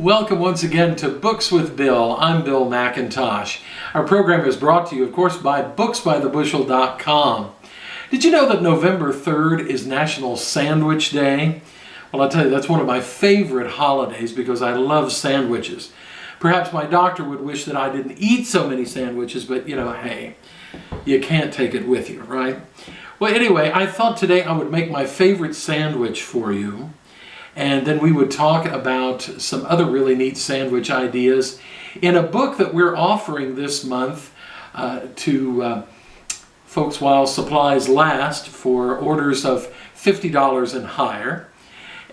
Welcome once again to Books with Bill. I'm Bill McIntosh. Our program is brought to you, of course, by booksbythebushel.com. Did you know that November 3rd is National Sandwich Day? Well, I'll tell you, that's one of my favorite holidays because I love sandwiches. Perhaps my doctor would wish that I didn't eat so many sandwiches, but hey, you can't take it with you, right? Well, anyway, I thought today I would make my favorite sandwich for you. And then we would talk about some other really neat sandwich ideas in a book that we're offering this month to folks while supplies last for orders of $50 and higher.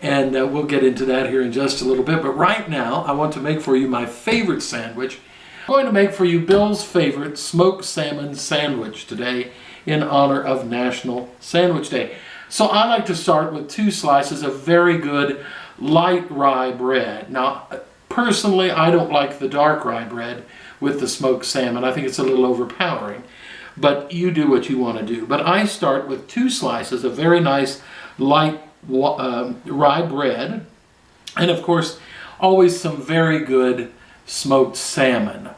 And we'll get into that here in just a little bit. But right now, I want to make for you my favorite sandwich. I'm going to make for you Bill's favorite smoked salmon sandwich today in honor of National Sandwich Day. So I like to start with 2 slices of very good light rye bread. Now, personally, I don't like the dark rye bread with the smoked salmon. I think it's a little overpowering, but you do what you want to do. But I start with 2 slices of very nice light rye bread, and of course, always some very good smoked salmon.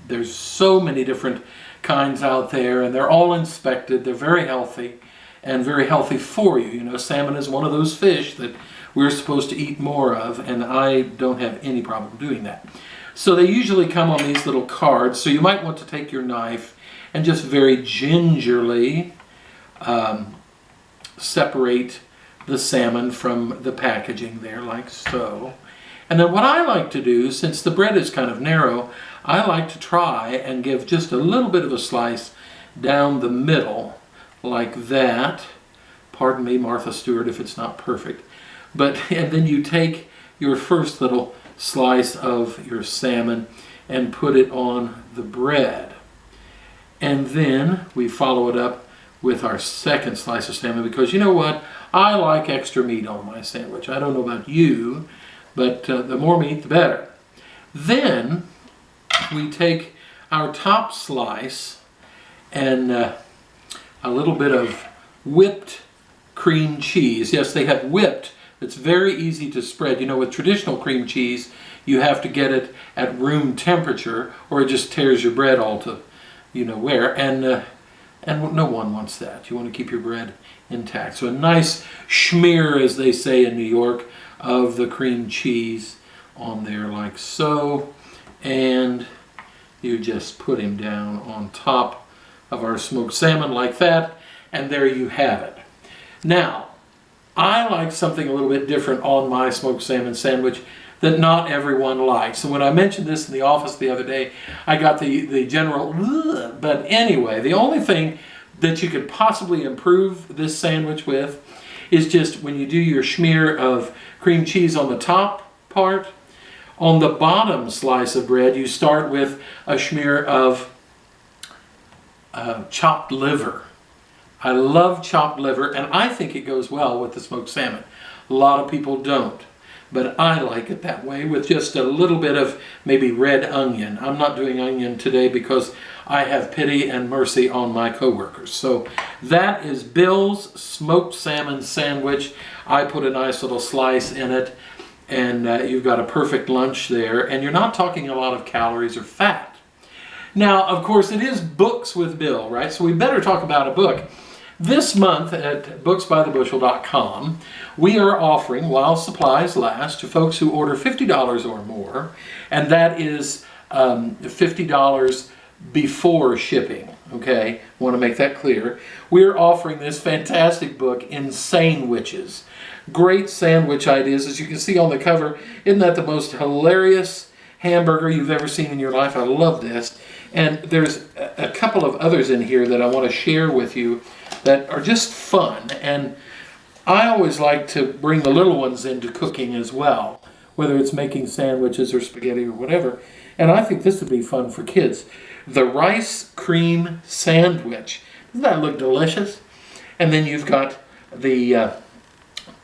There's so many different kinds out there, and they're all inspected. They're very healthy. And very healthy for you. You know, salmon is one of those fish that we're supposed to eat more of, and I don't have any problem doing that. So they usually come on these little cards, so you might want to take your knife and just very gingerly separate the salmon from the packaging there, like so. And then what I like to do, since the bread is kind of narrow, I like to try and give just a little bit of a slice down the middle, like that. Pardon me, Martha Stewart, if it's not perfect. And then you take your first little slice of your salmon and put it on the bread. And then we follow it up with our second slice of salmon because you know what? I like extra meat on my sandwich. I don't know about you, but the more meat, the better. Then we take our top slice and a little bit of whipped cream cheese. Yes, they have whipped. It's very easy to spread. You know, with traditional cream cheese, you have to get it at room temperature or it just tears your bread all to, you know where. And no one wants that. You want to keep your bread intact. So a nice schmear, as they say in New York, of the cream cheese on there like so. And you just put him down on top of our smoked salmon like that, and there you have it. Now, I like something a little bit different on my smoked salmon sandwich that not everyone likes. And when I mentioned this in the office the other day, I got the general, ugh. But anyway, the only thing that you could possibly improve this sandwich with is just when you do your schmear of cream cheese on the top part, on the bottom slice of bread, you start with a schmear of chopped liver. I love chopped liver, and I think it goes well with the smoked salmon. A lot of people don't, but I like it that way with just a little bit of maybe red onion. I'm not doing onion today because I have pity and mercy on my coworkers. So that is Bill's smoked salmon sandwich. I put a nice little slice in it, and you've got a perfect lunch there, and you're not talking a lot of calories or fat. Now, of course, it is Books with Bill, right? So we better talk about a book. This month at booksbythebushel.com, we are offering, while supplies last, to folks who order $50 or more, and that is $50 before shipping, okay? Want to make that clear. We're offering this fantastic book, Insane Witches. Great sandwich ideas. As you can see on the cover, isn't that the most hilarious hamburger you've ever seen in your life? I love this. And there's a couple of others in here that I want to share with you that are just fun. And I always like to bring the little ones into cooking as well, whether it's making sandwiches or spaghetti or whatever. And I think this would be fun for kids. The rice cream sandwich. Doesn't that look delicious? And then you've got the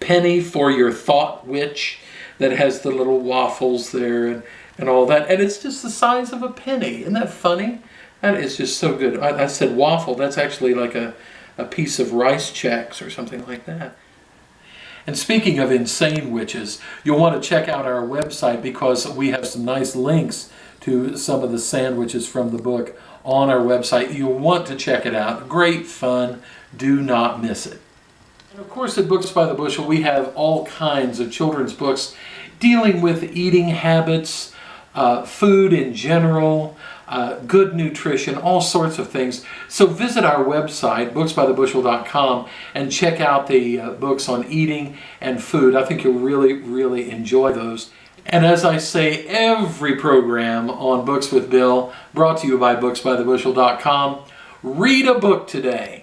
penny for your thought witch that has the little waffles there and all that. And it's just the size of a penny. Isn't that funny? That is just so good. I said waffle. That's actually like a piece of rice Chex or something like that. And speaking of insane witches, you'll want to check out our website because we have some nice links to some of the sandwiches from the book on our website. You'll want to check it out. Great fun. Do not miss it. And of course at Books by the Bushel we have all kinds of children's books dealing with eating habits, food in general, good nutrition, all sorts of things. So visit our website, booksbythebushel.com, and check out the books on eating and food. I think you'll really, really enjoy those. And as I say, every program on Books with Bill, brought to you by booksbythebushel.com, read a book today.